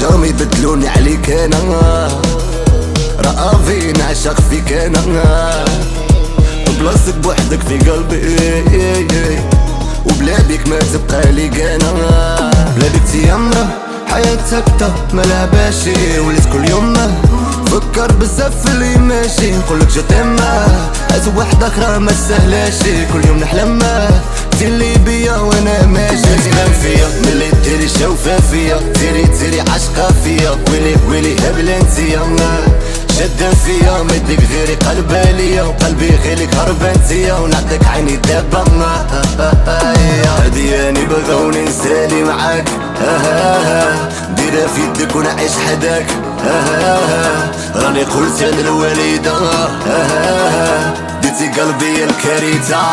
جرم يبدلوني عليك انا، رأفي نعشق فيك انا، بلاصتك بوحدك في قلبي، وبلا بيك ما تبقى لي انا. بلا بيك تيامرة حياتك تا ملعباشي، وليت كل يوم فكر بزاف في اللي ماشي، نقولك جو تيم هات وحدة اخرى ما تسهلاشي، كل يوم نحلم ديرلي بيا وانا ماشي. تبان فيا ملي ديري شوفة ديري عشقة فيا، ويلي هبلة انتيا شادة فيا، ما يديك غيري قلبها ليا، وقلبي غيرك هربان انتيا، ونعطيك عيني دابا هادي اني بغاوني نسالي معاك، ديرها في يدك ونعيش حداك، راني قلت للوالدة ديتي قلبي الكريتة.